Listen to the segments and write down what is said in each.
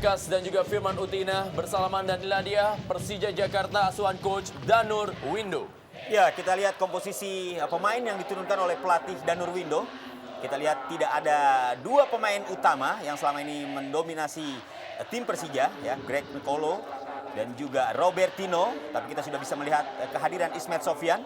Lukas dan juga Firman Utina bersalaman, dan inilah dia Persija Jakarta asuhan coach Danur Windo. Ya, kita lihat komposisi pemain yang diturunkan oleh pelatih Danur Windo. Kita lihat tidak ada dua pemain utama yang selama ini mendominasi tim Persija, ya, Greg Nicolo dan juga Robertino. Tapi kita sudah bisa melihat kehadiran Ismet Sofyan.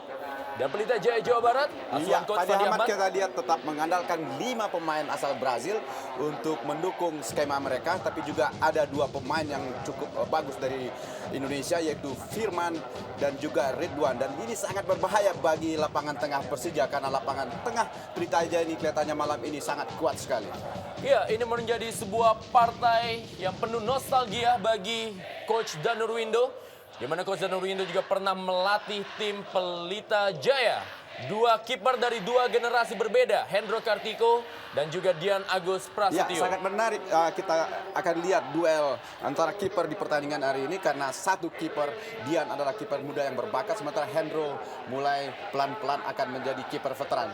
Dan Pelita Jaya Jawa Barat, asuhan coach Fandi Fandi Ahmad Ahmad. kita lihat tetap mengandalkan 5 pemain asal Brazil untuk mendukung skema mereka, tapi juga ada 2 pemain yang cukup bagus dari Indonesia, yaitu Firman dan juga Ridwan. Dan ini sangat berbahaya bagi lapangan tengah Persija, karena lapangan tengah Pelita Jaya ini kelihatannya malam ini sangat kuat sekali. Ya, ini menjadi sebuah partai yang penuh nostalgia bagi coach Danur Windo, di mana coach Danur Windo juga pernah melatih tim Pelita Jaya. 2 kiper dari 2 generasi berbeda, Hendro Kartiko dan juga Dian Agus Ya, Prasetyo. sangat menarik. Kita akan lihat duel antara kiper di pertandingan hari ini, karena satu kiper, Dian adalah kiper muda yang berbakat, sementara Hendro mulai pelan-pelan akan menjadi kiper veteran.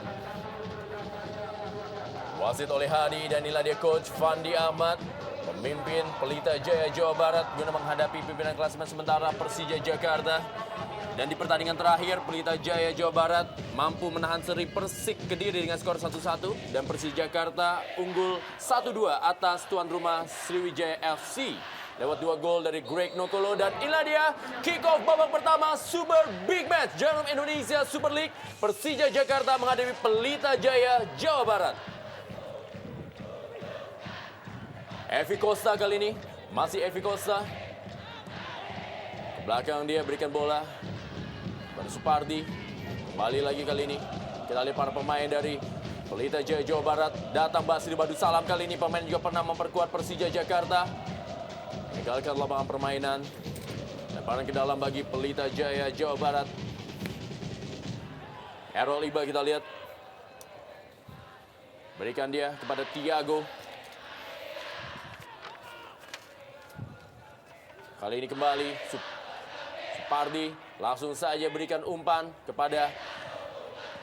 Wasit oleh Hadi, dan inilah dia coach Fandi Ahmad, pemimpin Pelita Jaya Jawa Barat guna menghadapi pimpinan klasemen sementara Persija Jakarta. Dan di pertandingan terakhir, Pelita Jaya Jawa Barat mampu menahan seri Persik Kediri dengan skor 1-1, dan Persija Jakarta unggul 1-2 atas tuan rumah Sriwijaya FC lewat 2 gol dari Greg Nicolo. Dan inilah dia kick off babak pertama Super Big Match Jarum Indonesia Super League. Persija Jakarta menghadapi Pelita Jaya Jawa Barat. Evi Costa kali ini, masih Evi Costa. Ke belakang dia berikan bola pada Supardi. Kembali lagi kali ini. Kita lihat para pemain dari Pelita Jaya Jawa Barat. Datang Basri Badu Salam kali ini. Pemain juga pernah memperkuat Persija Jakarta. Meninggalkan lapangan permainan. Lemparan ke dalam bagi Pelita Jaya Jawa Barat. Errol Iba kita lihat. Berikan dia kepada Thiago. Kali ini kembali Supardi langsung saja berikan umpan kepada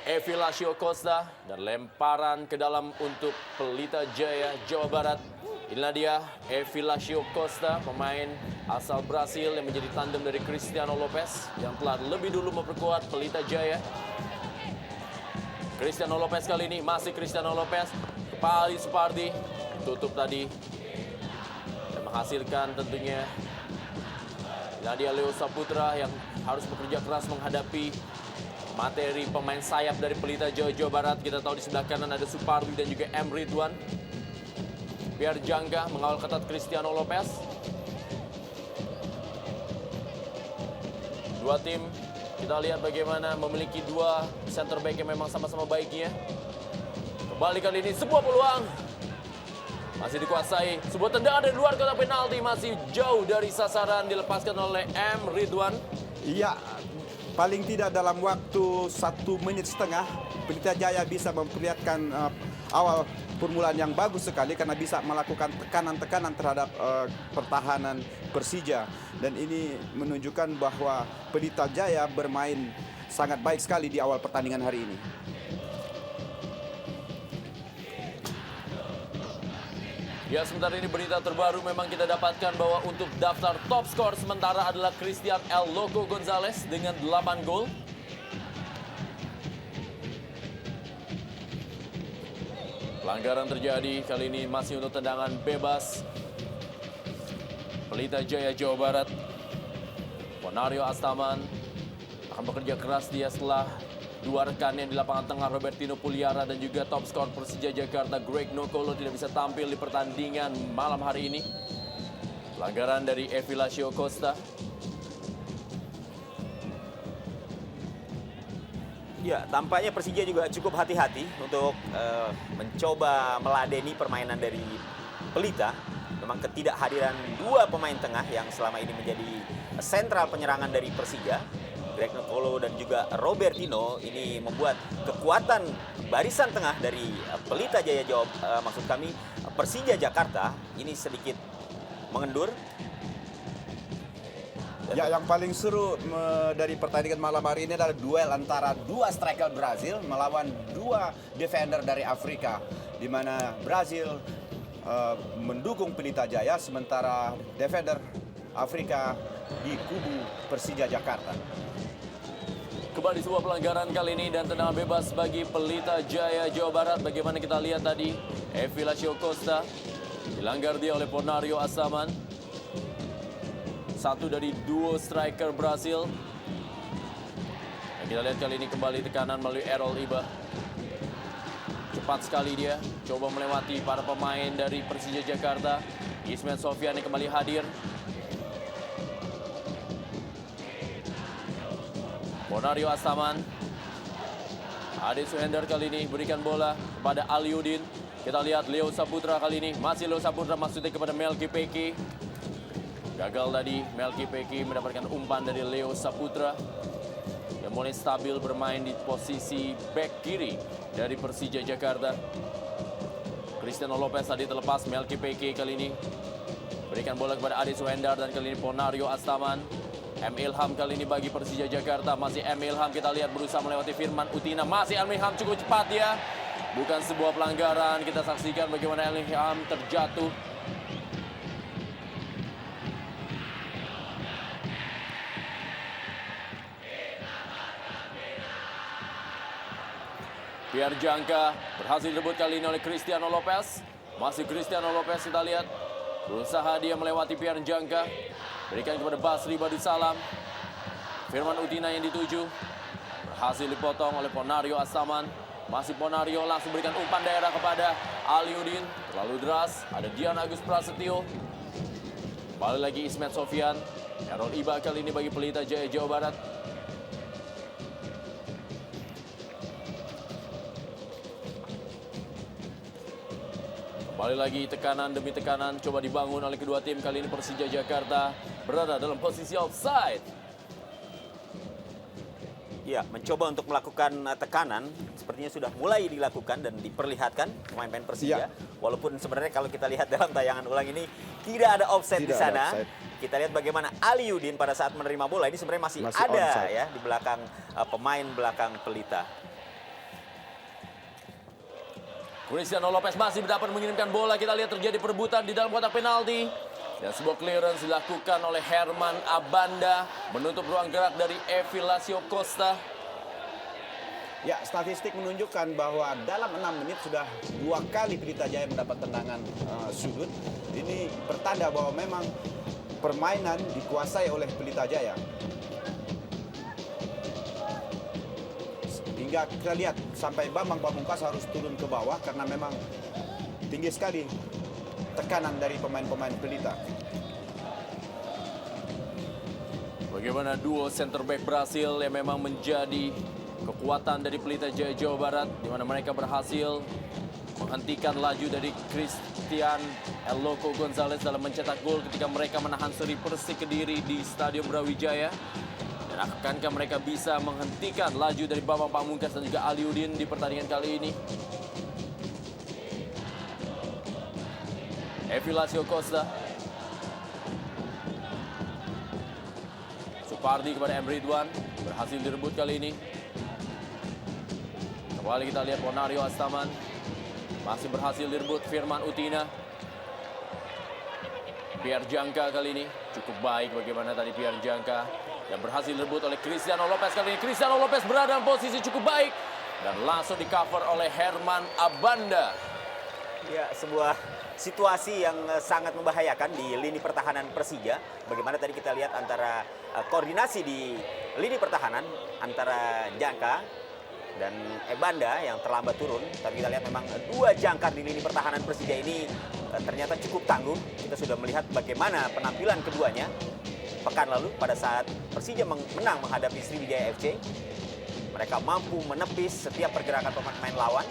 Evi Lasio Costa, dan lemparan ke dalam untuk Pelita Jaya Jawa Barat. Inilah dia Evi Lasio Costa, pemain asal Brasil yang menjadi tandem dari Cristiano Lopez yang telah lebih dulu memperkuat Pelita Jaya. Cristiano Lopez kali ini, masih Cristiano Lopez, kembali Supardi, tutup tadi dan menghasilkan tentunya. Nah, dia Leo Saputra yang harus bekerja keras menghadapi materi pemain sayap dari Pelita Jaya Jawa Barat. Kita tahu di sebelah kanan ada Supardi dan juga M. Ridwan. Biar Jangga mengawal ketat Cristiano Lopez. Dua tim, kita lihat bagaimana memiliki 2 center back yang memang sama-sama baiknya. Kembali kali ini sebuah peluang. Masih dikuasai, sebuah tendangan dari luar kotak penalti, masih jauh dari sasaran, dilepaskan oleh M. Ridwan. Iya, paling tidak dalam waktu 1,5 menit Pelita Jaya bisa memperlihatkan awal permulaan yang bagus sekali, karena bisa melakukan tekanan-tekanan terhadap pertahanan Persija. Dan ini menunjukkan bahwa Pelita Jaya bermain sangat baik sekali di awal pertandingan hari ini. Ya, sementara ini berita terbaru memang kita dapatkan bahwa untuk daftar top skor sementara adalah Christian El Loco Gonzalez dengan 8 gol. Pelanggaran terjadi kali ini masih untuk tendangan bebas Pelita Jaya Jawa Barat. Ponario Astaman akan bekerja keras dia setelah 2 rekannya di lapangan tengah, Robertino Puliara dan juga top skor Persija Jakarta Greg Nicolo tidak bisa tampil di pertandingan malam hari ini. Pelanggaran dari Evi Lasio Costa. Ya, tampaknya Persija juga cukup hati-hati untuk mencoba meladeni permainan dari Pelita. Memang ketidakhadiran 2 pemain tengah yang selama ini menjadi sentral penyerangan dari Persija, Greg Nicolo dan juga Robertino, ini membuat kekuatan barisan tengah dari Pelita Jaya Persija Jakarta ini sedikit mengendur. Ya, yang paling seru dari pertandingan malam hari ini adalah duel antara 2 striker Brazil melawan 2 defender dari Afrika, di mana Brazil mendukung Pelita Jaya, sementara defender Afrika di kubu Persija Jakarta. Kembali sebuah pelanggaran kali ini dan tendangan bebas bagi Pelita Jaya Jawa Barat. Bagaimana kita lihat tadi, Evilasio Costa dilanggar dia oleh Ponario Asaman. Satu dari duo striker Brasil. Dan kita lihat kali ini kembali tekanan melalui Errol Iba. Cepat sekali dia, coba melewati para pemain dari Persija Jakarta. Ismet Sofyan yang kembali hadir. Ponario Asaman. Ade Suhendar kali ini berikan bola kepada Aliudin. Kita lihat Leo Saputra kali ini. Masih Leo Saputra, maksudnya kepada Melki Peki. Gagal tadi, Melki Peki mendapatkan umpan dari Leo Saputra. Yang mulai stabil bermain di posisi back kiri dari Persija Jakarta. Cristiano Lopez tadi terlepas, Melki Peki kali ini berikan bola kepada Ade Suhendar dan kali ini Ponario Asaman. M. Ilham kali ini bagi Persija Jakarta. Masih M. Ilham, kita lihat berusaha melewati Firman Utina. Masih M. Ilham, cukup cepat ya. Bukan sebuah pelanggaran. Kita saksikan bagaimana M. Ilham terjatuh. Pierre Jangka berhasil direbut kali ini oleh Cristiano Lopez. Masih Cristiano Lopez, kita lihat berusaha dia melewati Pierre Jangka. Berikan kepada Basri Badisalam. Firman Utina yang dituju. Berhasil dipotong oleh Ponario Asaman. Masih Ponario langsung berikan umpan daerah kepada Aliudin. Terlalu deras. Ada Dian Agus Prasetyo. Kembali lagi Ismet Sofyan. Errol Iba kali ini bagi Pelita Jaya Jawa Barat. Kembali lagi tekanan demi tekanan coba dibangun oleh kedua tim. Kali ini Persija Jakarta berada dalam posisi offside. Ya, mencoba untuk melakukan tekanan sepertinya sudah mulai dilakukan dan diperlihatkan pemain-pemain Persija. Ya. Walaupun sebenarnya kalau kita lihat dalam tayangan ulang ini tidak ada offside di sana. Kita lihat bagaimana Aliudin pada saat menerima bola ini sebenarnya masih ada onside ya di belakang pemain belakang Pelita. Cristiano Lopez masih dapat mengirimkan bola. Kita lihat terjadi perebutan di dalam kotak penalti. Dan sebuah clearance dilakukan oleh Herman Abanda. Menutup ruang gerak dari Evilasio Costa. Ya, statistik menunjukkan bahwa dalam 6 menit sudah 2 kali Pelita Jaya mendapat tendangan sudut. Ini pertanda bahwa memang permainan dikuasai oleh Pelita Jaya. Hingga kita lihat sampai Bambang Pamungkas harus turun ke bawah karena memang tinggi sekali tekanan dari pemain-pemain Pelita. Bagaimana duo center back Brasil yang memang menjadi kekuatan dari Pelita Jaya Jawa Barat, di mana mereka berhasil menghentikan laju dari Christian El Loco Gonzalez dalam mencetak gol ketika mereka menahan seri Persik Kediri di Stadion Brawijaya. Dan akankah mereka bisa menghentikan laju dari Bambang Pamungkas dan juga Aliudin di pertandingan kali ini? Evilasio Costa. Supardi kepada M. Ridwan. Berhasil direbut kali ini. Kembali kita lihat Ponario Asaman. Masih berhasil direbut Firman Utina. Pierre Jangka kali ini. Cukup baik bagaimana tadi Pierre Jangka. Yang berhasil direbut oleh Cristiano Lopez kali ini. Cristiano Lopez berada dalam posisi cukup baik. Dan langsung di cover oleh Herman Abanda. Ya, sebuah situasi yang sangat membahayakan di lini pertahanan Persija. Bagaimana tadi kita lihat antara koordinasi di lini pertahanan antara Jangka dan Ebanda yang terlambat turun. Tapi kita lihat memang 2 jangkar di lini pertahanan Persija ini ternyata cukup tangguh. Kita sudah melihat bagaimana penampilan keduanya pekan lalu pada saat Persija menang menghadapi Sriwijaya FC. Mereka mampu menepis setiap pergerakan pemain lawan.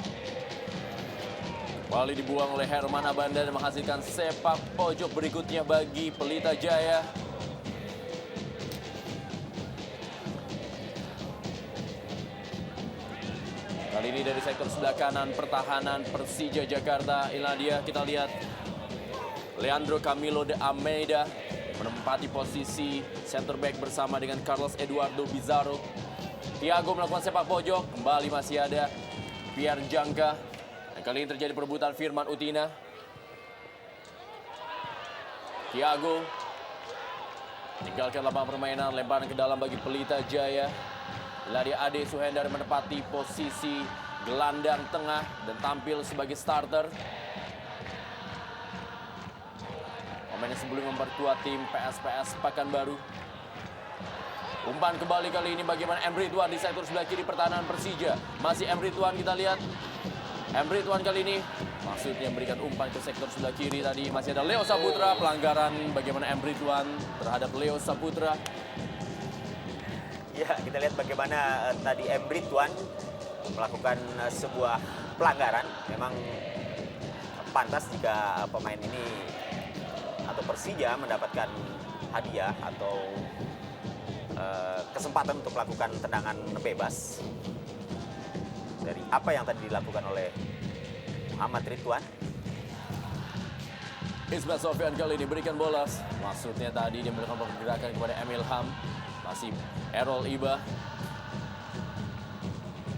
Kembali dibuang oleh Herman Abanda dan menghasilkan sepak pojok berikutnya bagi Pelita Jaya. Kali ini dari sektor sebelah kanan pertahanan Persija Jakarta. Inilah dia, kita lihat Leandro Camilo de Almeida menempati posisi center back bersama dengan Carlos Eduardo Bizarro. Thiago melakukan sepak pojok, kembali masih ada Pierre Jangka. Dan kali ini terjadi perebutan Firman Utina. Thiago tinggalkan lapangan permainan, lemparan ke dalam bagi Pelita Jaya. Lari Ade Suhendar menempati posisi gelandang tengah dan tampil sebagai starter. Pemain yang sebelum memperkuat tim PSPS Pekanbaru. Umpan kembali kali ini bagaimana Emre Tuan di sektor sebelah kiri pertahanan Persija. Masih Emre Tuan, kita lihat. Emre Tuan kali ini maksudnya memberikan umpan ke sektor sebelah kiri tadi. Masih ada Leo Saputra, pelanggaran bagaimana Emre Tuan terhadap Leo Saputra. Ya, kita lihat bagaimana tadi Emre Tuan melakukan sebuah pelanggaran. Memang pantas jika pemain ini atau Persija mendapatkan hadiah atau kesempatan untuk melakukan tendangan bebas dari apa yang tadi dilakukan oleh Muhammad Ridwan. Ismail Sofyan kali ini berikan bola. Maksudnya tadi dia melakukan pergerakan kepada Emil Ham. Masih Errol Iba.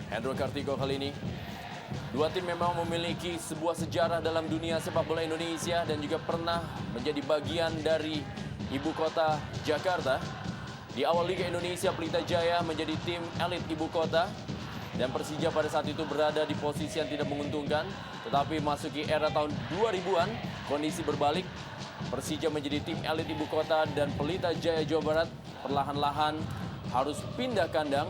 Hendro Kartiko kali ini. Dua tim memang memiliki sebuah sejarah dalam dunia sepak bola Indonesia dan juga pernah menjadi bagian dari ibu kota Jakarta. Di awal Liga Indonesia, Pelita Jaya menjadi tim elit ibu kota dan Persija pada saat itu berada di posisi yang tidak menguntungkan. Tetapi masuki era tahun 2000-an, kondisi berbalik. Persija menjadi tim elit ibu kota dan Pelita Jaya Jawa Barat perlahan-lahan harus pindah kandang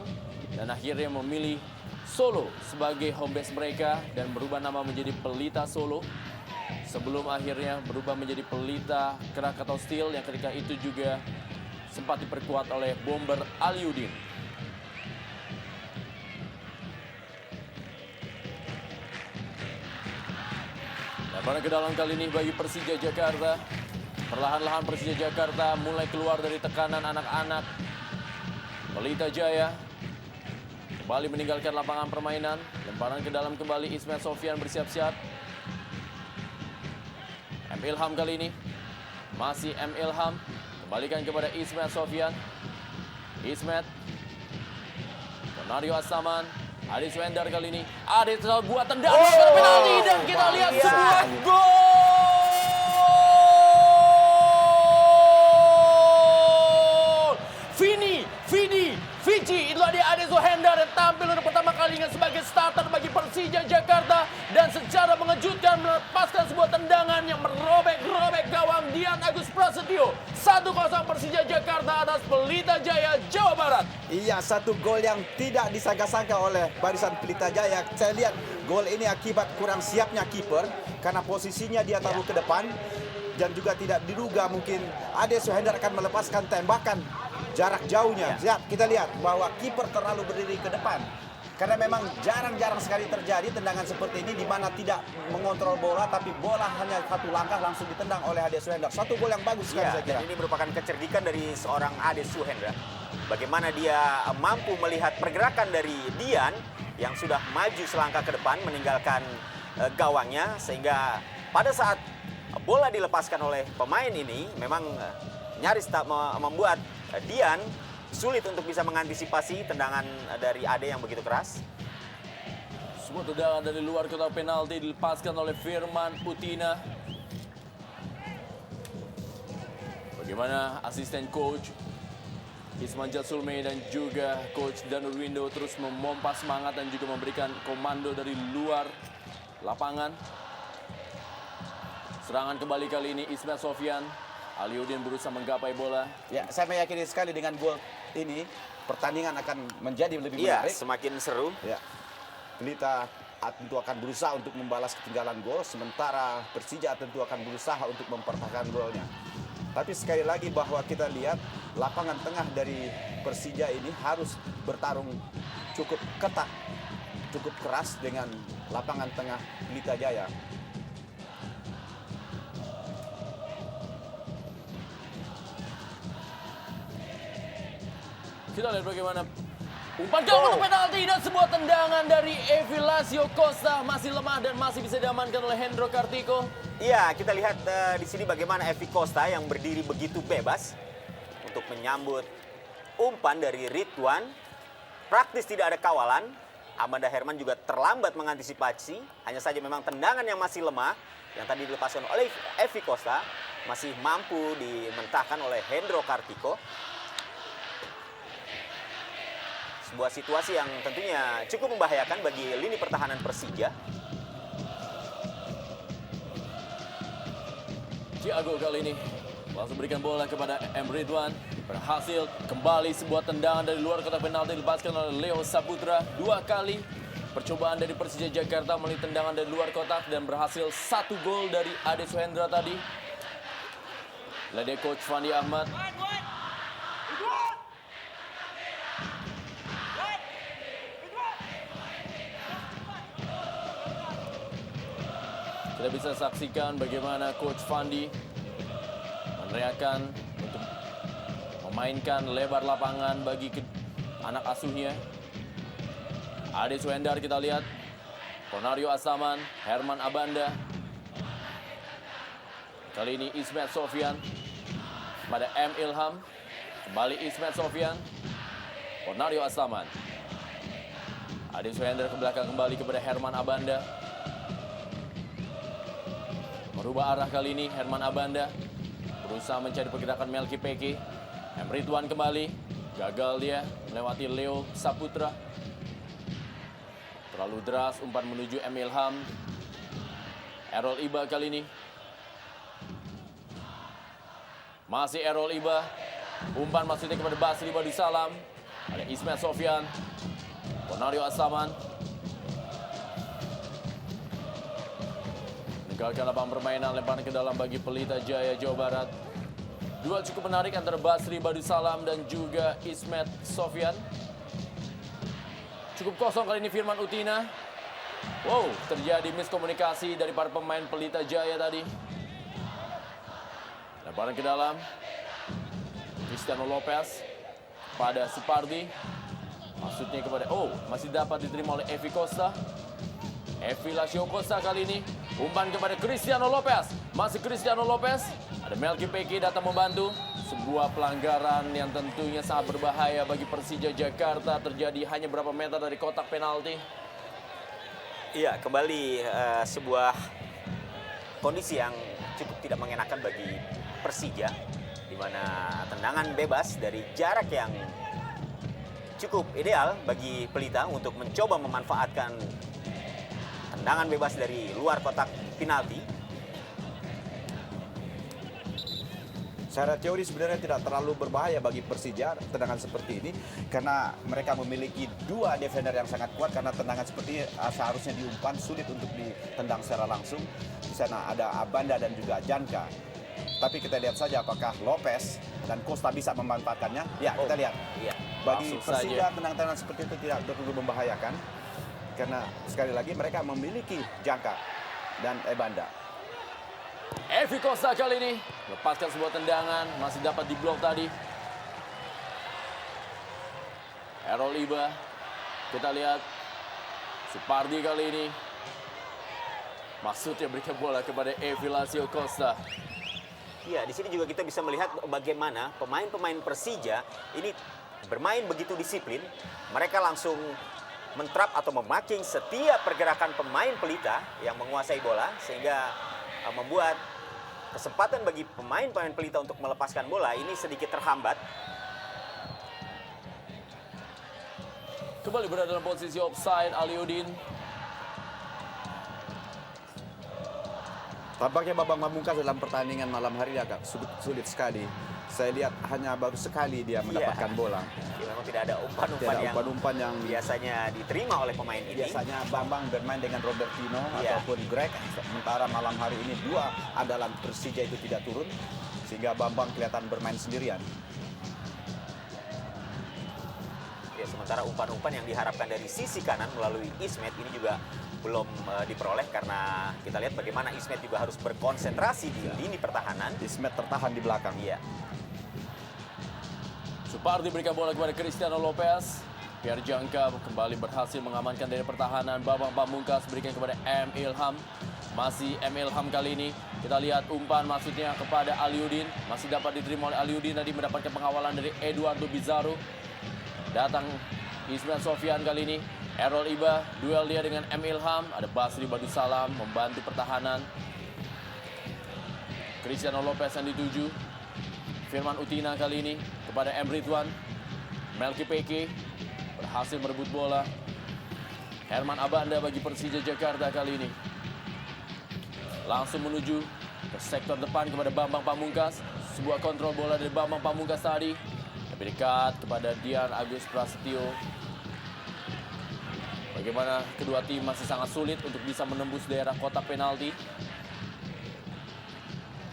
dan akhirnya memilih Solo sebagai home base mereka dan berubah nama menjadi Pelita Solo. Sebelum akhirnya berubah menjadi Pelita Krakatau Steel yang ketika itu juga sempat diperkuat oleh bomber Aliuddin. Lemparan ke dalam kali ini bagi Persija Jakarta. Perlahan-lahan Persija Jakarta mulai keluar dari tekanan anak-anak Pelita Jaya. Kembali meninggalkan lapangan permainan. Lemparan ke dalam kembali Ismail Sofyan bersiap-siap. M. Ilham kali ini. Masih M. Ilham. Kembalikan kepada Ismail Sofyan. Ismet. Nario Asaman. Ade Suhendar kali ini. Ade buat tendangan penalti dan kita lihat sebuah gol. Vici, itulah dia Ade Suhendar yang tampil untuk pertama kalinya sebagai starter bagi Persija Jakarta dan secara mengejutkan melepaskan sebuah tendangan yang merobek-robek gawang Dian Agus Prasetyo. 1-0 Persija Jakarta atas Pelita Jaya Jawa Barat. Iya, satu gol yang tidak disangka-sangka oleh barisan Pelita Jaya. Saya lihat gol ini akibat kurang siapnya kiper karena posisinya dia taruh ke depan dan juga tidak diduga mungkin Ade Suhendar akan melepaskan tembakan jarak jauhnya. Kita lihat bahwa kiper terlalu berdiri ke depan. Karena memang jarang-jarang sekali terjadi tendangan seperti ini di mana tidak mengontrol bola tapi bola hanya satu langkah langsung ditendang oleh Ade Suhendar. Satu gol yang bagus sekali saya kira. Dan ini merupakan kecerdikan dari seorang Ade Suhendar. Bagaimana dia mampu melihat pergerakan dari Dian yang sudah maju selangkah ke depan meninggalkan gawangnya sehingga pada saat bola dilepaskan oleh pemain ini memang nyaris tak membuat Dian sulit untuk bisa mengantisipasi tendangan dari Ade yang begitu keras. Sebuah tendangan dari luar kotak penalti dilepaskan oleh Firman Utina. Bagaimana asisten coach Ismanjal Sulme dan juga coach Danur Windo terus memompa semangat dan juga memberikan komando dari luar lapangan. Serangan kembali kali ini Ismail Sofyan. Aliuddin berusaha menggapai bola. Ya, saya meyakini sekali dengan gol ini pertandingan akan menjadi lebih menarik. Semakin seru. Ya. Pelita tentu akan berusaha untuk membalas ketinggalan gol, sementara Persija tentu akan berusaha untuk mempertahankan golnya. Tapi sekali lagi bahwa kita lihat lapangan tengah dari Persija ini harus bertarung cukup ketat, cukup keras dengan lapangan tengah Pelita Jaya. Kita lihat bagaimana umpan gawang penalti dan sebuah tendangan dari Evi Lasio Costa masih lemah dan masih bisa diamankan oleh Hendro Kartiko. Iya, kita lihat di sini bagaimana Evi Costa yang berdiri begitu bebas untuk menyambut umpan dari Ridwan. Praktis tidak ada kawalan. Amanda Herman juga terlambat mengantisipasi. Hanya saja memang tendangan yang masih lemah yang tadi dilepaskan oleh Evi Costa masih mampu dimentahkan oleh Hendro Kartiko. Sebuah situasi yang tentunya cukup membahayakan bagi lini pertahanan Persija. Thiago kali ini langsung berikan bola kepada M. Ridwan. Berhasil kembali sebuah tendangan dari luar kotak penalti dilepaskan oleh Leo Saputra. 2 kali percobaan dari Persija Jakarta melalui tendangan dari luar kotak dan berhasil 1 gol dari Ade Suhendra tadi. Lede coach Fandi Ahmad. Kita bisa saksikan bagaimana coach Fandi meneriakan untuk memainkan lebar lapangan bagi anak asuhnya. Ade Suhendar kita lihat. Konario Asaman, Herman Abanda. Kali ini Ismet Sofyan pada M. Ilham. Kembali Ismet Sofyan. Konario Asaman. Ade Suhendar ke belakang kembali kepada Herman Abanda. Merubah arah kali ini Herman Abanda. Berusaha mencari pergerakan Melki Peke. M. Ridwan kembali. Gagal dia melewati Leo Saputra. Terlalu deras umpan menuju M. Ilham. Errol Iba kali ini. Masih Errol Iba. Umpan maksudnya kepada Basri Badusalam. Ada Ismet Sofyan. Konario Asaman. Meninggalkan lapangan permainan, lemparan ke dalam bagi Pelita Jaya Jawa Barat. Duel cukup menarik antara Basri Badusalam dan juga Ismet Sofyan. Cukup kosong kali ini Firman Utina. Wow, terjadi miskomunikasi dari para pemain Pelita Jaya tadi. Lemparan ke dalam. Cristiano Lopez pada Supardi. Maksudnya kepada, masih dapat diterima oleh Evi Costa. Evi Lasio Costa kali ini. Umpan kepada Cristiano Lopez. Masih Cristiano Lopez. Ada Melki Peke datang membantu. Sebuah pelanggaran yang tentunya sangat berbahaya bagi Persija Jakarta. Terjadi hanya berapa meter dari kotak penalti. Iya, kembali sebuah kondisi yang cukup tidak mengenakan bagi Persija. Di mana tendangan bebas dari jarak yang cukup ideal bagi Pelita untuk mencoba memanfaatkan tendangan bebas dari luar kotak penalti. Secara teori sebenarnya tidak terlalu berbahaya bagi Persija tendangan seperti ini karena mereka memiliki 2 defender yang sangat kuat karena tendangan seperti ini seharusnya diumpan sulit untuk ditendang secara langsung. Di sana ada Abanda dan juga Janka. Tapi kita lihat saja apakah Lopez dan Costa bisa memanfaatkannya. Ya, kita lihat. Iya. Bagi Langsung Persija tendangan seperti itu tidak terlalu membahayakan karena sekali lagi mereka memiliki Janka dan Ebanda. Evi Costa kali ini lepaskan sebuah tendangan, masih dapat diblok tadi. Errol Iba, kita lihat Supardi kali ini. Maksudnya berikan bola kepada Evi Lasio Costa. Iya, di sini juga kita bisa melihat bagaimana pemain-pemain Persija ini bermain begitu disiplin. Mereka langsung mentrap atau memaking setiap pergerakan pemain Pelita yang menguasai bola sehingga membuat kesempatan bagi pemain-pemain Pelita untuk melepaskan bola ini sedikit terhambat. Kembali berada dalam posisi offside Aliuddin. Tampaknya Bambang Pamungkas dalam pertandingan malam hari agak sulit sekali. Saya lihat hanya baru sekali dia mendapatkan bola. Memang tidak ada umpan-umpan yang biasanya diterima oleh pemain ini. Biasanya Bambang bermain dengan Robertino ataupun Greg. Sementara malam hari ini 2 andalan Persija itu tidak turun. Sehingga Bambang kelihatan bermain sendirian. Ya, sementara umpan-umpan yang diharapkan dari sisi kanan melalui Ismet ini juga belum diperoleh karena kita lihat bagaimana Ismet juga harus berkonsentrasi di lini pertahanan. Ismet tertahan di belakang. Iya. Supardi berikan bola kepada Cristiano Lopez. Pierre Janka kembali berhasil mengamankan dari pertahanan. Bambang Pamungkas berikan kepada M. Ilham. Masih M. Ilham kali ini. Kita lihat umpan maksudnya kepada Aliuddin. Masih dapat diterima oleh Aliuddin. Tadi mendapatkan pengawalan dari Eduardo Bizarro. Datang Ismet Sofyan kali ini. Errol Iba, duel dia dengan M. Ilham. Ada Basri Badusalam membantu pertahanan. Cristiano Lopez yang dituju. Firman Utina kali ini kepada M. Ridwan. Melki Peke berhasil merebut bola. Herman Abanda bagi Persija Jakarta kali ini. Langsung menuju ke sektor depan kepada Bambang Pamungkas. Sebuah kontrol bola dari Bambang Pamungkas tadi. Lebih dekat kepada Dian Agus Prasetyo. Bagaimana kedua tim masih sangat sulit untuk bisa menembus daerah kotak penalti.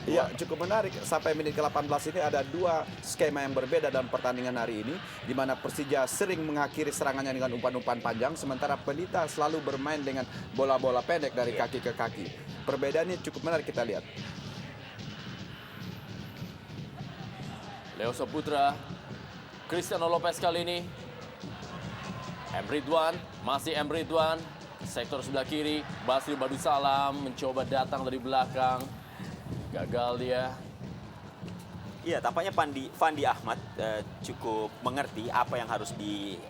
Iya, cukup menarik. Sampai menit ke-18 ini ada dua skema yang berbeda dalam pertandingan hari ini, di mana Persija sering mengakhiri serangannya dengan umpan-umpan panjang, sementara Pelita selalu bermain dengan bola-bola pendek dari kaki ke kaki. Perbedaannya cukup menarik kita lihat. Leo Saputra, Cristiano Lopez kali ini. M. Ridwan, masih M. Ridwan. Sektor sebelah kiri, Basri Badusalam mencoba datang dari belakang. Gagal dia. Iya, tampaknya Fandi Ahmad cukup mengerti apa yang harus diterapkan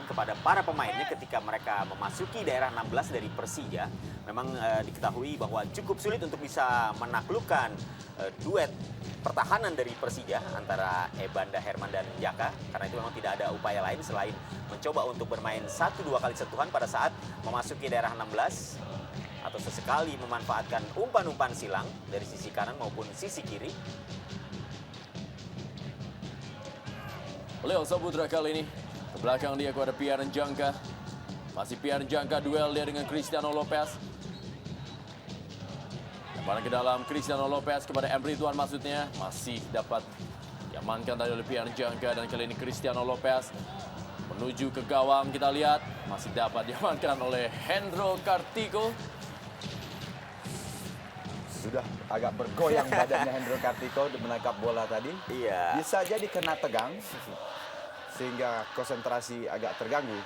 kepada para pemainnya ketika mereka memasuki daerah 16 dari Persija. Memang diketahui bahwa cukup sulit untuk bisa menaklukkan duet pertahanan dari Persija antara Ebanda, Herman, dan Jaka. Karena itu memang tidak ada upaya lain selain mencoba untuk bermain 1-2 kali sentuhan pada saat memasuki daerah 16. Atau sesekali memanfaatkan umpan-umpan silang dari sisi kanan maupun sisi kiri. Leo Saputra kali ini ke belakang dia kepada Pierre Njangka. Masih Pierre Njangka, duel dia dengan Cristiano Lopez. Lemparan ke dalam Cristiano Lopez kepada M. Ridwan maksudnya. Masih dapat diamankan tadi oleh Pierre Njangka, dan kali ini Cristiano Lopez menuju ke gawang. Kita lihat masih dapat diamankan oleh Hendro Kartiko. Sudah agak bergoyang badannya Hendro Kartiko untuk menangkap bola tadi. Iya. Bisa jadi kena tegang, sehingga konsentrasi agak terganggu.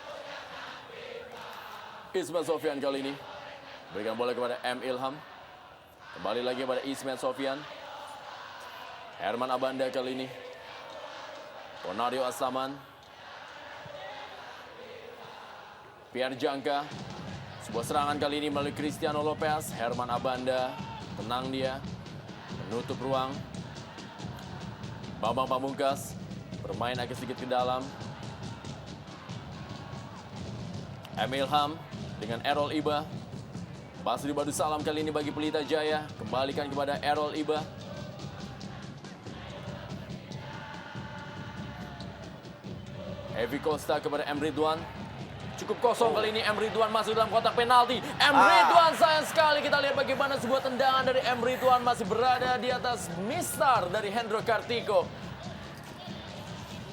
Ismail Sofian kali ini berikan bola kepada M. Ilham. Kembali lagi kepada Ismail Sofian. Herman Abanda kali ini. Ponario Asaman. Pierre Jangka. Sebuah serangan kali ini melalui Cristiano Lopez. Herman Abanda. Tenang dia. Menutup ruang. Bambang Pamungkas. Bermain agak sedikit ke dalam. M. Ilham dengan Errol Iba. Basri Badusalam kali ini bagi Pelita Jaya. Kembalikan kepada Errol Iba. Evi Costa kepada M. Ridwan. Cukup kosong kali ini, M. Ridwan masuk dalam kotak penalti. M. Ridwan, sayang sekali kita lihat bagaimana sebuah tendangan dari M. Ridwan masih berada di atas mistar dari Hendro Kartiko.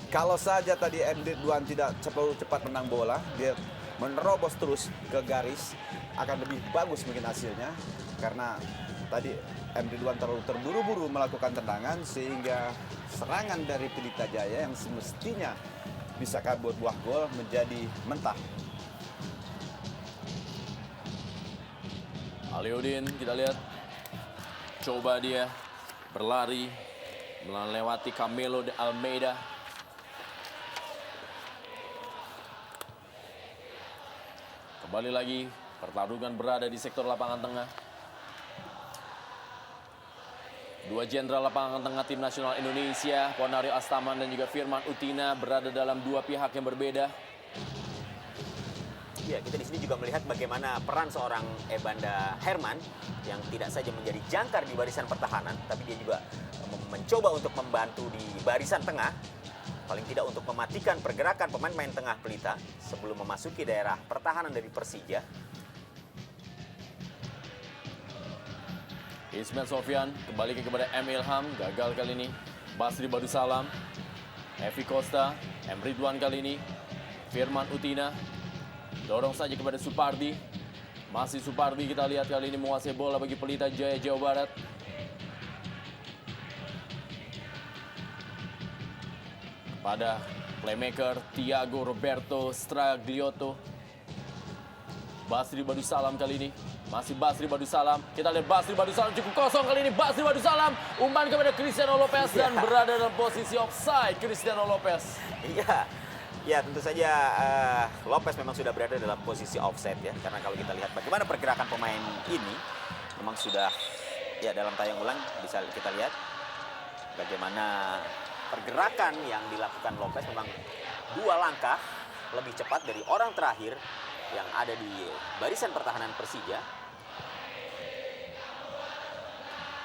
Kalau saja tadi M. Ridwan tidak cepat menang bola, dia menerobos terus ke garis, akan lebih bagus mungkin hasilnya. Karena tadi M. Ridwan terlalu terburu-buru melakukan tendangan, sehingga serangan dari Pelita Jaya yang semestinya bisa kabur buah gol menjadi mentah. Aliudin, kita lihat. Coba dia berlari melewati Camilo de Almeida. Kembali lagi, pertarungan berada di sektor lapangan tengah. Dua jenderal lapangan tengah tim nasional Indonesia, Ponario Astaman dan juga Firman Utina, berada dalam dua pihak yang berbeda. Ya, kita di sini juga melihat bagaimana peran seorang Ebanda Herman yang tidak saja menjadi jangkar di barisan pertahanan, tapi dia juga mencoba untuk membantu di barisan tengah, paling tidak untuk mematikan pergerakan pemain-pemain tengah Pelita sebelum memasuki daerah pertahanan dari Persija. Ismail Sofian kembali kepada M. Ilham, gagal kali ini. Basri Badusalam, Evi Costa, M. Ridwan kali ini. Firman Utina, dorong saja kepada Supardi. Masih Supardi, kita lihat kali ini menguasai bola bagi Pelita Jaya Jawa Barat. Pada playmaker Thiago Roberto Stragliotto. Basri Badusalam kali ini. Masih Basri Badusalam. Kita lihat Basri Badusalam cukup kosong kali ini. Basri Badusalam umpan kepada Cristiano Lopez dan berada dalam posisi offside Cristiano Lopez. Iya, ya tentu saja Lopez memang sudah berada dalam posisi offside ya. Karena kalau kita lihat bagaimana pergerakan pemain ini, memang sudah Ya, dalam tayang ulang bisa kita lihat bagaimana pergerakan yang dilakukan Lopez memang 2 langkah lebih cepat dari orang terakhir yang ada di barisan pertahanan Persija.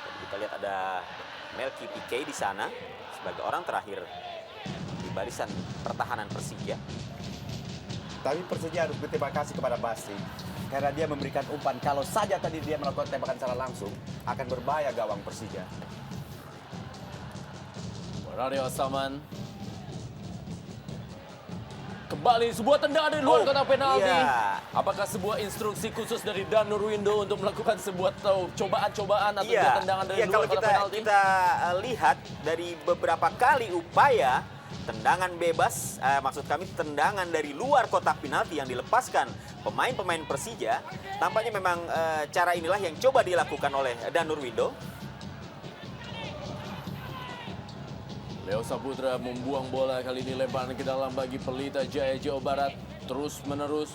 Jadi kita lihat ada Melky Piqué di sana sebagai orang terakhir di barisan pertahanan Persija. Tapi Persija harus berterima kasih kepada Basri karena dia memberikan umpan. Kalau saja tadi dia melakukan tembakan secara langsung, akan berbahaya gawang Persija. Ponario Astaman. Kembali sebuah tendangan dari luar kotak penalti. Iya. Apakah sebuah instruksi khusus dari Dan Nurwindo untuk melakukan sebuah cobaan-cobaan atau juga tendangan dari luar kalau kotak penalti? kita lihat dari beberapa kali upaya tendangan bebas, maksud kami tendangan dari luar kotak penalti yang dilepaskan pemain-pemain Persija, tampaknya memang cara inilah yang coba dilakukan oleh Dan Nurwindo. Leo Saputra membuang bola, kali ini lemparan ke dalam bagi Pelita Jaya Jawa Barat. Terus menerus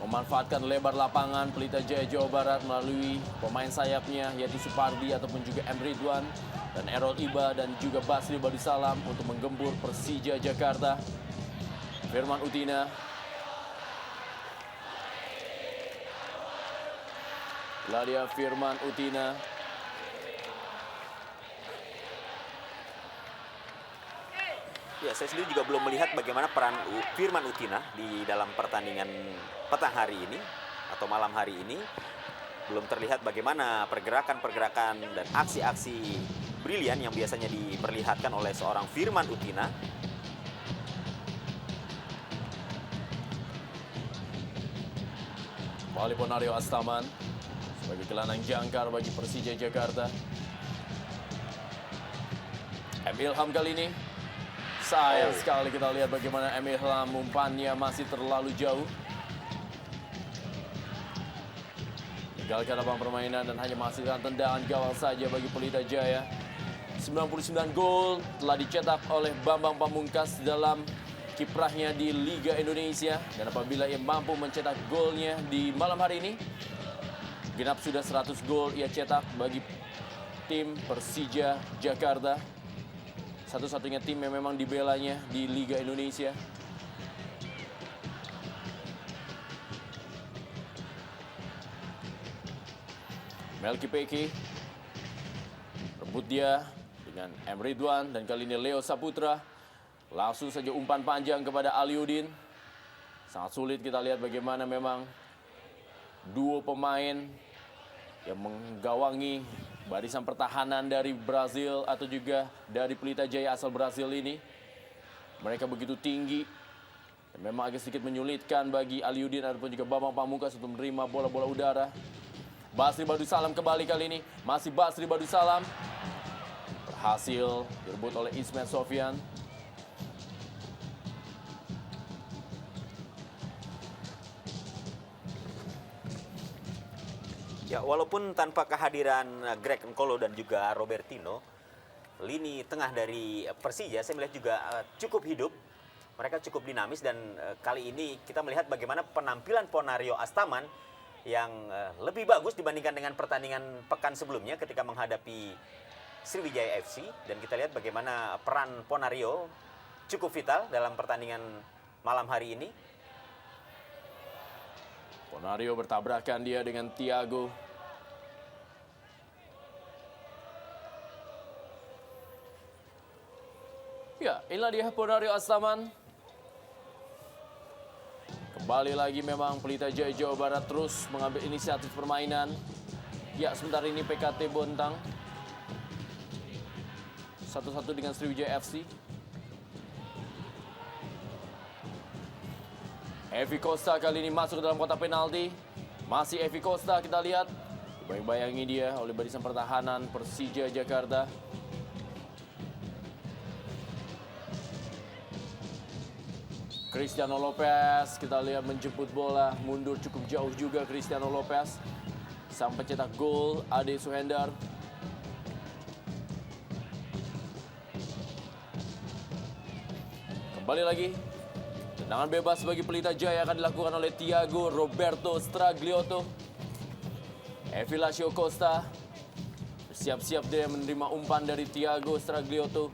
memanfaatkan lebar lapangan Pelita Jaya Jawa Barat melalui pemain sayapnya yaitu Supardi ataupun juga M. Ridwan dan Errol Iba dan juga Basri Badisalam untuk menggembur Persija Jakarta. Firman Utina. Ladia Firman Utina. Ya, saya sendiri juga belum melihat bagaimana peran Firman Utina di dalam pertandingan petang hari ini atau malam hari ini. Belum terlihat bagaimana pergerakan-pergerakan dan aksi-aksi brilian yang biasanya diperlihatkan oleh seorang Firman Utina. Kembali Ponario Astaman sebagai gelandang jangkar bagi Persija Jakarta. M. Ilham kali ini. Sayang sekali kita lihat bagaimana M. Ilham umpannya masih terlalu jauh. Tinggalkan lapang permainan dan hanya menghasilkan tendangan gawang saja bagi Pelita Jaya. 99 gol telah dicetak oleh Bambang Pamungkas dalam kiprahnya di Liga Indonesia. Dan apabila ia mampu mencetak golnya di malam hari ini, genap sudah 100 gol ia cetak bagi tim Persija Jakarta. Satu-satunya tim yang memang dibelanya di Liga Indonesia. Melky Piqué rebut dia dengan M. Ridwan dan kali ini Leo Saputra. Langsung saja umpan panjang kepada Aliudin. Sangat sulit kita lihat bagaimana memang duo pemain yang menggawangi barisan pertahanan dari Brazil atau juga dari Pelita Jaya asal Brazil ini. Mereka begitu tinggi dan memang agak sedikit menyulitkan bagi Aliudin ataupun juga Bambang Pamungkas untuk menerima bola-bola udara. Basri Badisalam kembali kali ini. Masih Basri Badisalam. Berhasil direbut oleh Ismail Sofyan. Ya, walaupun tanpa kehadiran Greg Nkolo dan juga Robertino, lini tengah dari Persija saya melihat juga cukup hidup. Mereka cukup dinamis dan kali ini kita melihat bagaimana penampilan Ponario Astaman yang lebih bagus dibandingkan dengan pertandingan pekan sebelumnya ketika menghadapi Sriwijaya FC. Dan kita lihat bagaimana peran Ponario cukup vital dalam pertandingan malam hari ini. Ponario bertabrakan dia dengan Thiago. Ya, inilah dia Ponario Astaman. Kembali lagi memang Pelita Jaya Jawa Barat terus mengambil inisiatif permainan. Ya, sebentar ini PKT Bontang. 1-1 dengan Sriwijaya FC. Evi Costa kali ini masuk ke dalam kotak penalti. Masih Evi Costa kita lihat. Bayang-bayangi dia oleh barisan pertahanan Persija Jakarta. Cristiano Lopez kita lihat menjemput bola. Mundur cukup jauh juga Cristiano Lopez. Sang pencetak gol Ade Suhendar. Kembali lagi. Tendangan bebas bagi Pelita Jaya akan dilakukan oleh Thiago Roberto Stragliotto. Evi Lacio Costa Bersiap-siap dia menerima umpan dari Thiago Stragliotto.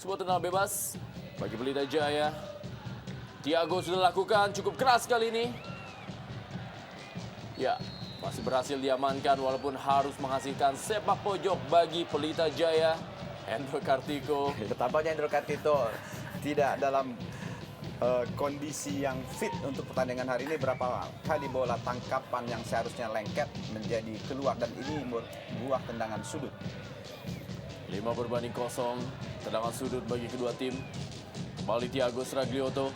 Sebuah tendangan bebas bagi Pelita Jaya. Thiago sudah lakukan cukup keras kali ini. Ya, masih berhasil diamankan walaupun harus menghasilkan sepak pojok bagi Pelita Jaya. Hendro Kartiko. Tampaknya Hendro Kartiko tidak dalam kondisi yang fit untuk pertandingan hari ini. Berapa kali bola tangkapan yang seharusnya lengket menjadi keluar, dan ini buah tendangan sudut. 5-0, tendangan sudut bagi kedua tim. Kembali Thiago Stragliotto.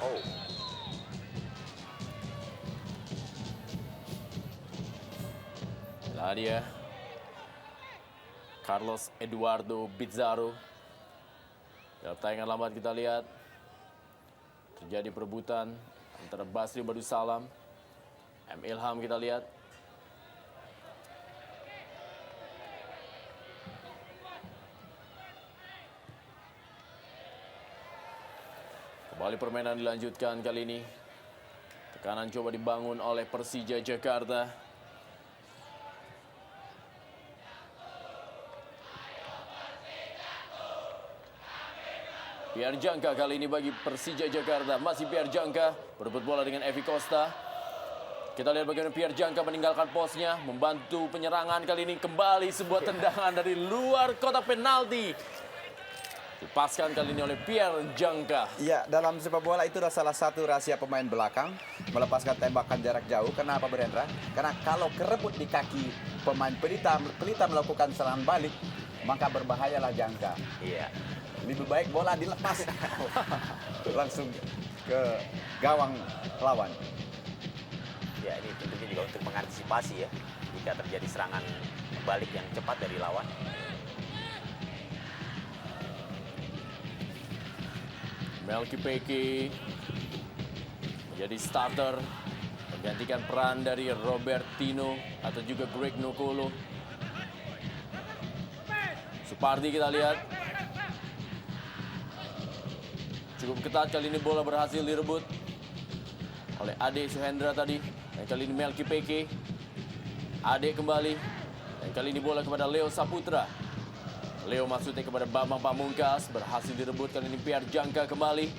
Oh, Nah dia Carlos Eduardo Pizarro. Dalam tayangan lambat kita lihat terjadi perebutan antara Basri Badusalam, M. Ilham kita lihat. Kembali permainan dilanjutkan kali ini. Tekanan coba dibangun oleh Persija Jakarta. Pierre Jangka kali ini bagi Persija Jakarta. Masih Pierre Jangka berebut bola dengan Evi Costa. Kita lihat bagaimana Pierre Jangka meninggalkan posnya, membantu penyerangan kali ini. Kembali sebuah tendangan dari luar kotak penalti. Dipaskan kali ini oleh Pierre Jangka. Ya, dalam sepak bola itu adalah salah satu rahasia pemain belakang, melepaskan tembakan jarak jauh. Kenapa, Berendra? Karena kalau kerebut di kaki pemain Pelita melakukan serangan balik, maka berbahayalah Jangka. iya. Lebih baik bola dilepas langsung ke gawang lawan. Ya, ini tentunya juga untuk mengantisipasi ya jika terjadi serangan balik yang cepat dari lawan. Melky Peke menjadi starter, menggantikan peran dari Robertino atau juga Greg Nokolo. Supardi kita lihat. Cukup ketat kali ini, bola berhasil direbut oleh Ade Suhendra tadi. Dan kali ini Melky Peke. Ade kembali. Dan kali ini bola kepada Leo Saputra. Leo maksudnya kepada Bambang Pamungkas. Berhasil direbut kali ini Pierre Jangka kembali.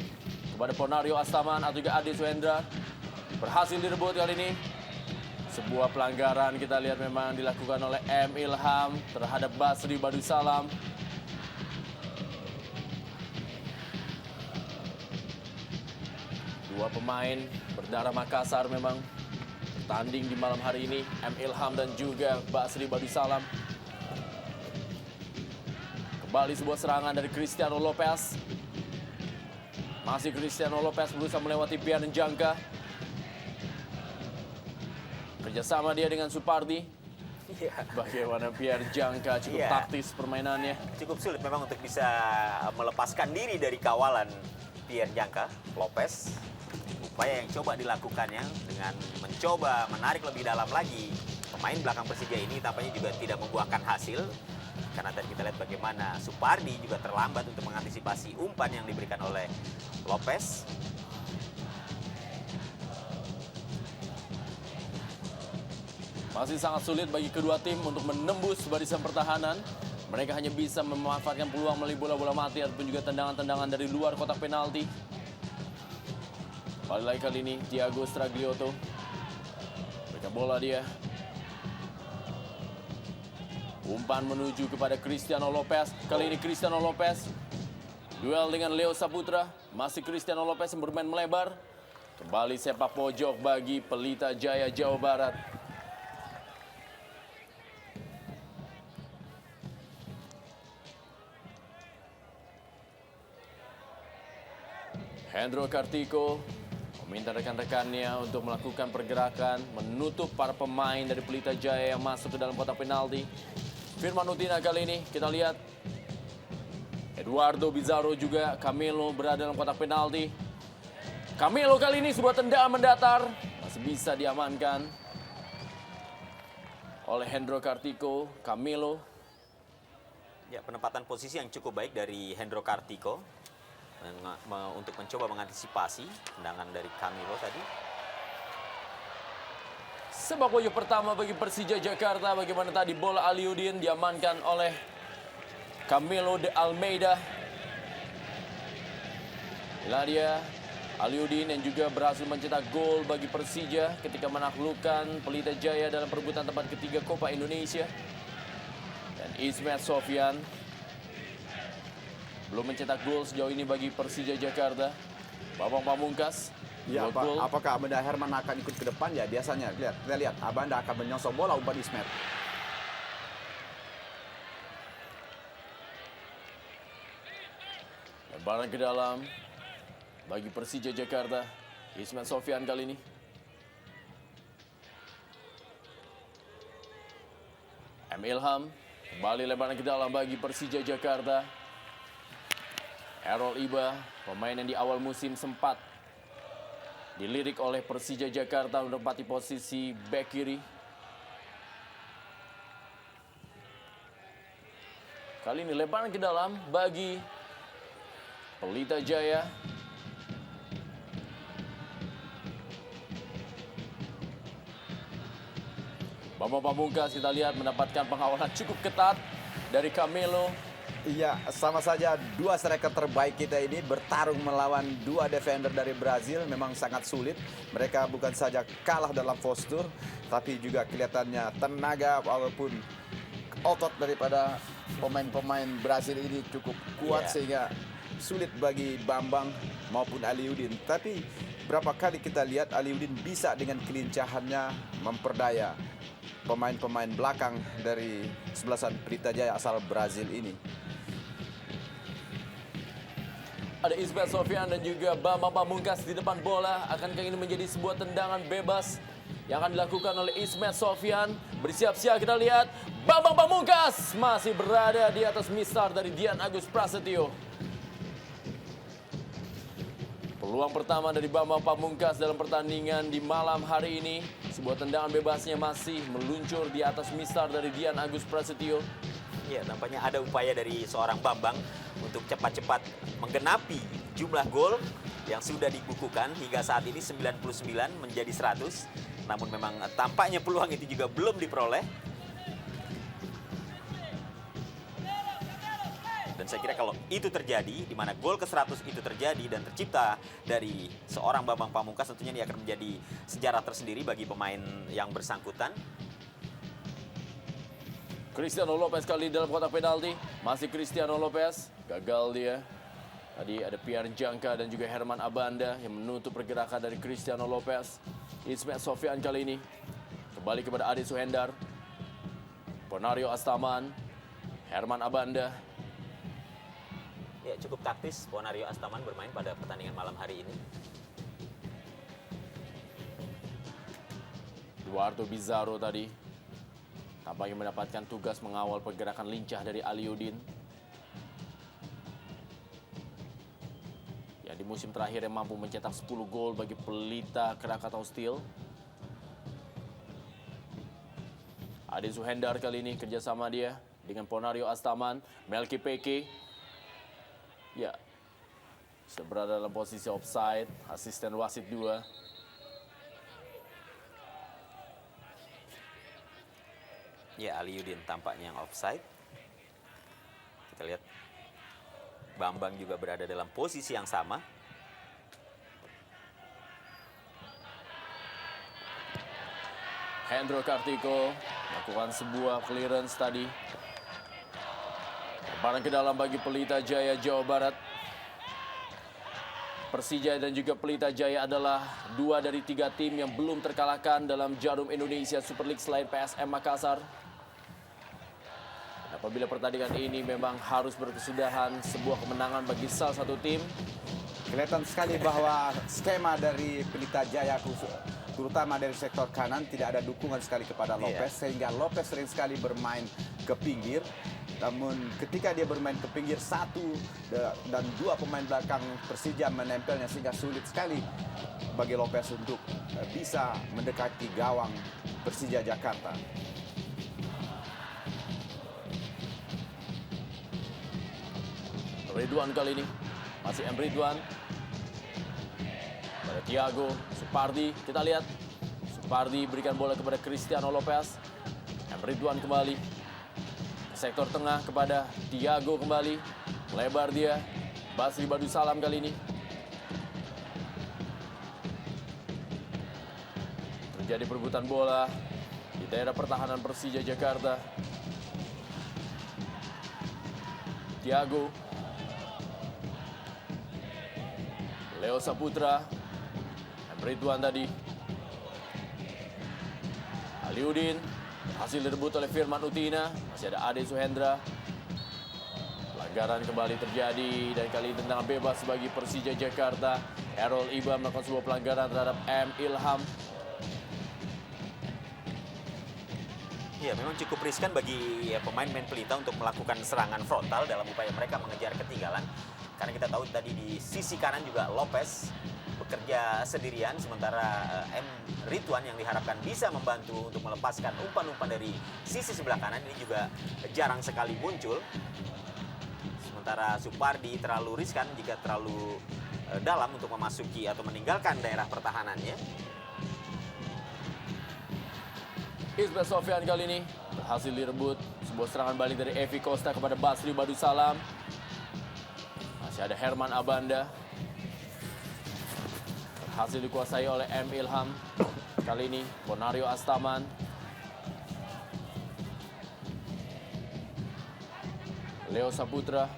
Kepada Ponario Astaman atau juga Ade Suhendra. Berhasil direbut kali ini. Sebuah pelanggaran kita lihat memang dilakukan oleh M. Ilham terhadap Basri Badusalam. Dua pemain berdarah Makassar memang bertanding di malam hari ini. M. Ilham dan juga Basri Badusalam. Kembali sebuah serangan dari Cristiano Lopez. Masih Cristiano Lopez berusaha melewati Pierre Jangka. Kerjasama dia dengan Supardi. Iya. Bagaimana Pierre Jangka cukup Iya. taktis permainannya. Cukup sulit memang untuk bisa melepaskan diri dari kawalan Pierre Jangka Lopez. Upaya yang coba dilakukannya dengan mencoba menarik lebih dalam lagi pemain belakang Persija ini tampaknya juga tidak membuahkan hasil. Karena tadi kita lihat bagaimana Supardi juga terlambat untuk mengantisipasi umpan yang diberikan oleh Lopez. Masih sangat sulit bagi kedua tim untuk menembus barisan pertahanan. Mereka hanya bisa memanfaatkan peluang melalui bola-bola mati ataupun juga tendangan-tendangan dari luar kotak penalti. Balik lagi kali ini Thiago Stragliotto. Berikan bola dia. Umpan menuju kepada Cristiano Lopez. Kali ini Cristiano Lopez. Duel dengan Leo Saputra. Masih Cristiano Lopez yang bermain melebar. Kembali sepak pojok bagi Pelita Jaya Jawa Barat. Hendro Kartiko meminta rekan-rekannya untuk melakukan pergerakan, menutup para pemain dari Pelita Jaya yang masuk ke dalam kotak penalti. Firman Utina kali ini kita lihat Eduardo Pizarro juga Camilo berada dalam kotak penalti. Camilo kali ini sebuah tendangan mendatar masih bisa diamankan oleh Hendro Kartiko. Camilo. Ya, penempatan posisi yang cukup baik dari Hendro Kartiko untuk mencoba mengantisipasi tendangan dari Camilo tadi. Sepak bola pertama bagi Persija Jakarta. Bagaimana tadi bola Aliudin diamankan oleh Camilo de Almeida. Inilah dia Aliudin yang juga berhasil mencetak gol bagi Persija ketika menaklukkan Pelita Jaya dalam perebutan tempat ketiga Copa Indonesia. Dan Ismet Sofyan belum mencetak gol sejauh ini bagi Persija Jakarta. Bambang Pamungkas. Ya, dua gol. apakah Abanda Herman akan ikut ke depan? Ya, biasanya kita lihat Abanda akan menyongsong bola umpan Ismet. Lebaran ke dalam bagi Persija Jakarta. Ismet Sofyan kali ini. M. Ilham kembali lebaran ke dalam bagi Persija Jakarta. Errol Iba, pemain yang di awal musim sempat dilirik oleh Persija Jakarta menempati posisi bek kiri. Kali ini lebaran ke dalam bagi Pelita Jaya. Bambang Pamungkas kita lihat mendapatkan pengawalan cukup ketat dari Camilo. Iya, sama saja dua striker terbaik kita ini bertarung melawan dua defender dari Brazil. Memang sangat sulit. Mereka bukan saja kalah dalam postur, tapi juga kelihatannya tenaga walaupun otot daripada pemain-pemain Brazil ini cukup kuat sehingga sulit bagi Bambang maupun Aliudin. Tapi berapa kali kita lihat Aliudin bisa dengan kelincahannya memperdaya pemain-pemain belakang dari sebelasan Pelita Jaya asal Brazil ini. Ada Ismet Sofyan dan juga Bambang Pamungkas di depan bola. Akankah ini menjadi sebuah tendangan bebas yang akan dilakukan oleh Ismet Sofyan? Bersiap-siap kita lihat. Bambang Pamungkas masih berada di atas mistar dari Dian Agus Prasetyo. Peluang pertama dari Bambang Pamungkas dalam pertandingan di malam hari ini. Sebuah tendangan bebasnya masih meluncur di atas mistar dari Dian Agus Prasetyo. Ya, nampaknya ada upaya dari seorang Bambang untuk cepat-cepat menggenapi jumlah gol yang sudah dibukukan hingga saat ini 99 menjadi 100. Namun memang tampaknya peluang itu juga belum diperoleh. Dan saya kira kalau itu terjadi, di mana gol ke-100 itu terjadi dan tercipta dari seorang Bambang Pamungkas, tentunya ini akan menjadi sejarah tersendiri bagi pemain yang bersangkutan. Cristiano Lopez kali dalam kotak penalti. Masih Cristiano Lopez. Gagal dia. Tadi ada Pierre Jangka dan juga Herman Abanda yang menutup pergerakan dari Cristiano Lopez. Ismet Sofyan kali ini. Kembali kepada Ade Suhendar. Ponario Astaman. Herman Abanda. Ya, cukup taktis Ponario Astaman bermain pada pertandingan malam hari ini. Eduardo Bizarro tadi tampaknya mendapatkan tugas mengawal pergerakan lincah dari Aliudin. Ya, di musim terakhir yang mampu mencetak 10 gol bagi Pelita Krakatau Steel. Ade Suhendar kali ini kerjasama dia dengan Ponario Astaman. Melki Peke. Ya, sudah berada dalam posisi offside. Asisten wasit 2. Ya, Aliudin tampaknya yang offside. Kita lihat Bambang juga berada dalam posisi yang sama. Hendro Kartiko melakukan sebuah clearance tadi. Lebaran ke dalam bagi Pelita Jaya Jawa Barat. Persija dan juga Pelita Jaya adalah 2 dari 3 tim yang belum terkalahkan dalam Jarum Indonesia Super League selain PSM Makassar. Dan apabila pertandingan ini memang harus berkesudahan, sebuah kemenangan bagi salah satu tim. Kelihatan sekali bahwa skema dari Pelita Jaya terutama dari sektor kanan tidak ada dukungan sekali kepada Lopez, sehingga Lopez sering sekali bermain ke pinggir. Namun ketika dia bermain ke pinggir, 1 dan 2 pemain belakang Persija menempelnya sehingga sulit sekali bagi Lopez untuk bisa mendekati gawang Persija Jakarta. Ridwan kali ini masih M. Ridwan. Pada Thiago Supardi, kita lihat Supardi berikan bola kepada Cristiano Lopez. M. Ridwan kembali. Sektor tengah kepada Thiago kembali. Melebar dia. Basri Badusalam kali ini. Terjadi perebutan bola di daerah pertahanan Persija Jakarta. Thiago. Leo Saputra. M. Ridwan tadi. Aliudin. Hasil direbut oleh Firman Utina. Masih ada Ade Suhendra. Pelanggaran kembali terjadi dan kali ini tendangan bebas bagi Persija Jakarta. Errol Iba melakukan sebuah pelanggaran terhadap M. Ilham. Ya, memang cukup riskan bagi pemain-pemain Pelita untuk melakukan serangan frontal dalam upaya mereka mengejar ketinggalan. Karena kita tahu tadi di sisi kanan juga Lopez bekerja sendirian, sementara M. Ridwan yang diharapkan bisa membantu untuk melepaskan umpan-umpan dari sisi sebelah kanan ini juga jarang sekali muncul. Sementara Supardi terlalu riskan jika terlalu dalam untuk memasuki atau meninggalkan daerah pertahanannya. Ismet Sofyan kali ini berhasil direbut. Sebuah serangan balik dari Evi Costa kepada Basri Badusalam. Masih ada Herman Abanda. Berhasil dikuasai oleh M. Ilham. Kali ini Bonario Astaman. Leo Saputra.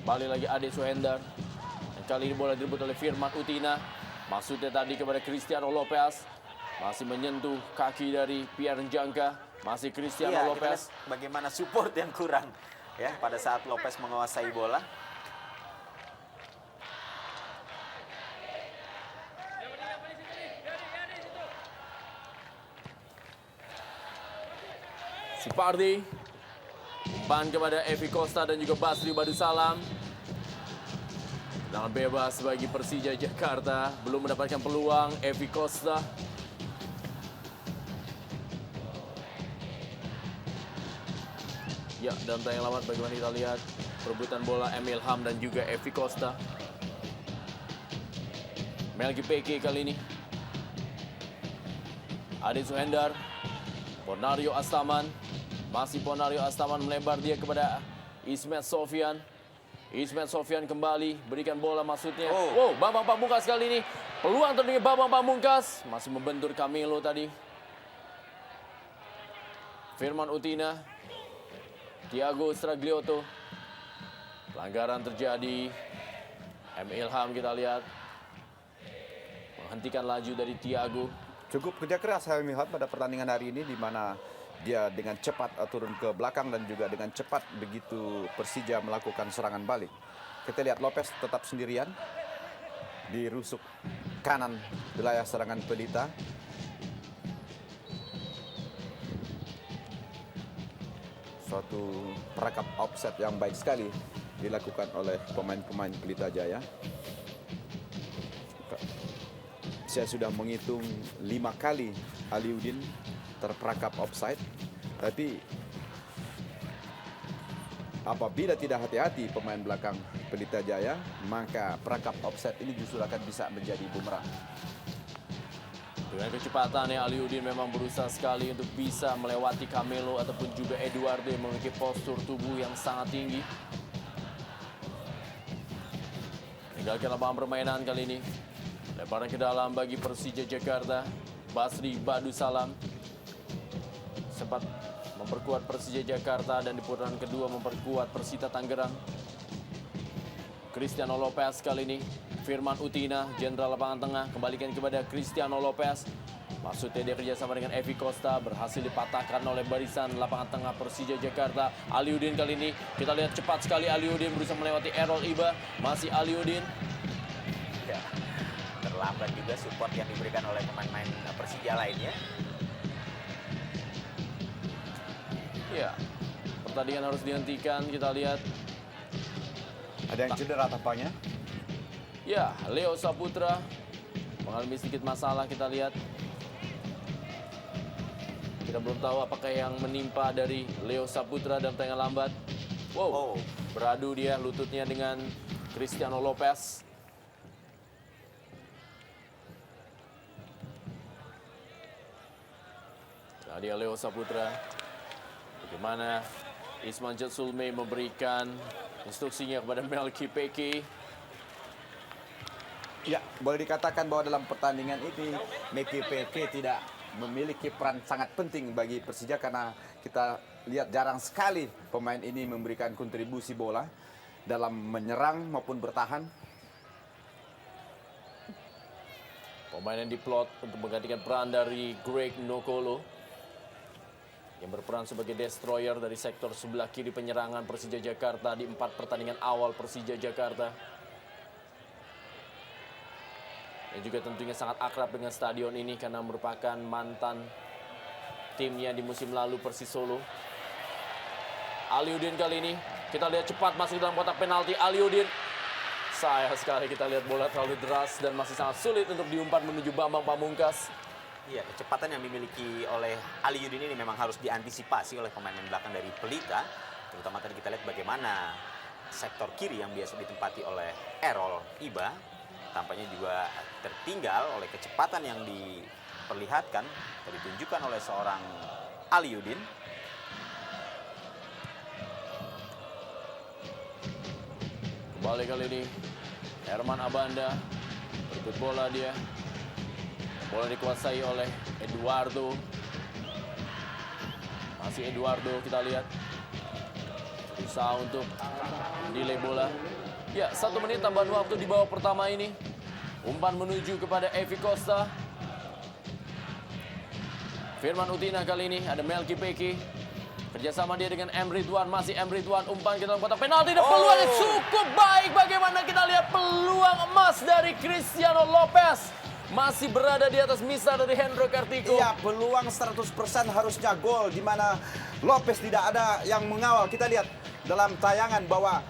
Balik lagi Ade Suhendar. Dan kali ini bola direbut oleh Firman Utina. Maksudnya tadi kepada Cristiano Lopez. Masih menyentuh kaki dari Pierre Njangka. Masih Cristiano Iya, kita Lopez. lihat bagaimana support yang kurang ya pada saat Lopez menguasai bola. Supardi. Umpan kepada Evi Costa dan juga Basri Badusalam. Tendangan bebas bagi Persija Jakarta. Belum mendapatkan peluang Evi Costa. Ya, dalam tayang lawan bagaimana kita lihat perebutan bola M. Ilham dan juga Evi Costa. Melgi Peke kali ini. Ade Suhendar. Bonario Astaman. Masih Bonario Astaman melebar dia kepada Ismet Sofyan. Ismet Sofyan kembali berikan bola maksudnya. Wow, Bambang Pamungkas kali ini. Peluang tertinggi Bambang Pamungkas. Masih membentur Camilo tadi. Firman Utina. Thiago Stragliotto. Pelanggaran terjadi. M. Ilham kita lihat. Menghentikan laju dari Thiago. Cukup kerja keras Helmi Ilham pada pertandingan hari ini, di mana dia dengan cepat turun ke belakang dan juga dengan cepat begitu Persija melakukan serangan balik. Kita lihat Lopez tetap sendirian di rusuk kanan wilayah serangan Pelita. Suatu perangkap offset yang baik sekali dilakukan oleh pemain-pemain Pelita Jaya. Saya sudah menghitung 5 kali Aliudin terperangkap offside, tapi apabila tidak hati-hati pemain belakang Pelita Jaya, maka perangkap offside ini justru akan bisa menjadi bumerang. Dengan kecepatannya Aliudin memang berusaha sekali untuk bisa melewati Camelo ataupun juga Eduardo yang memiliki postur tubuh yang sangat tinggi. Meninggalkan lapangan permainan kali ini. Lemparan ke dalam bagi Persija Jakarta. Basri Badusalam sempat memperkuat Persija Jakarta dan di putaran kedua memperkuat Persita Tangerang. Cristiano Lopez kali ini. Firman Utina, jenderal lapangan tengah, kembalikan kepada Cristiano Lopez. Maksudnya dia kerjasama dengan Evi Costa, berhasil dipatahkan oleh barisan lapangan tengah Persija Jakarta. Aliudin kali ini, kita lihat cepat sekali Aliudin berusaha melewati Errol Iba. Masih Aliudin. Ya, terlambat juga support yang diberikan oleh pemain-pemain Persija lainnya. Ya, pertandingan harus dihentikan, kita lihat. Ada yang cedera tampaknya. Ya, Leo Saputra mengalami sedikit masalah, kita lihat. Kita belum tahu apakah yang menimpa dari Leo Saputra dalam tayangan lambat. Wow, beradu dia lututnya dengan Cristiano Lopez. Nadia Leo Saputra. Bagaimana Isman Sulme memberikan instruksinya kepada Melki Peki. Ya, boleh dikatakan bahwa dalam pertandingan ini Melki Peki tidak memiliki peran sangat penting bagi Persija karena kita lihat jarang sekali pemain ini memberikan kontribusi bola dalam menyerang maupun bertahan. Pemain yang diplot untuk menggantikan peran dari Greg Nokolo yang berperan sebagai destroyer dari sektor sebelah kiri penyerangan Persija Jakarta di 4 pertandingan awal Persija Jakarta. Yang juga tentunya sangat akrab dengan stadion ini karena merupakan mantan timnya di musim lalu Persis Solo. Aliudin kali ini kita lihat cepat masuk dalam kotak penalti. Aliudin, sayang sekali kita lihat bola terlalu deras dan masih sangat sulit untuk diumpan menuju Bambang Pamungkas. Iya, kecepatan yang dimiliki oleh Aliudin ini memang harus diantisipasi oleh pemain belakang dari Pelita. Terutama tadi kita lihat bagaimana sektor kiri yang biasa ditempati oleh Errol Iba tampaknya juga tertinggal oleh kecepatan yang diperlihatkan atau ditunjukkan oleh seorang Aliudin. Kembali kali ini Herman Abanda berebut bola dia. Bola dikuasai oleh Eduardo. Masih Eduardo kita lihat berusaha untuk delay bola. Ya, 1 menit tambahan waktu di babak pertama ini. Umpan menuju kepada Evi Costa. Firman Utina kali ini ada Melki Peki. Kerjasama dia dengan M. Ridwan. Masih M. Ridwan, umpan ke dalam kotak penalti. Dan peluangnya cukup baik. Bagaimana kita lihat peluang emas dari Cristiano Lopez. Masih berada di atas misa dari Hendro Kartiko. Iya, peluang 100% harusnya gol, di mana Lopez tidak ada yang mengawal. Kita lihat dalam tayangan bahwa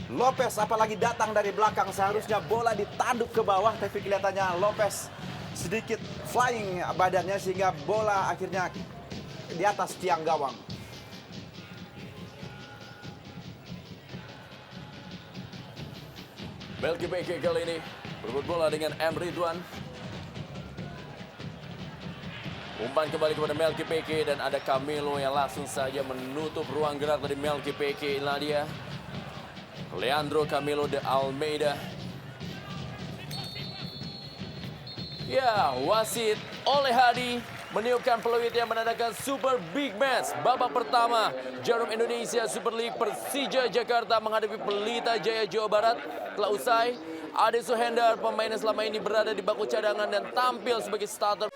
Lopez apalagi datang dari belakang, seharusnya bola ditanduk ke bawah, tapi kelihatannya Lopez sedikit flying badannya sehingga bola akhirnya di atas tiang gawang. Melki Peki kali ini berebut bola dengan M. Ridwan. Umpan kembali kepada Melki Peki dan ada Camilo yang langsung saja menutup ruang gerak dari Melki Peki. Inilah dia Leandro Camilo de Almeida. Ya, wasit oleh Hadi meniupkan peluit yang menandakan Super Big Match. Babak pertama, Jarum Indonesia Super League Persija Jakarta menghadapi Pelita Jaya Jawa Barat telah usai. Ade Suhendar, pemain yang selama ini berada di bangku cadangan dan tampil sebagai starter.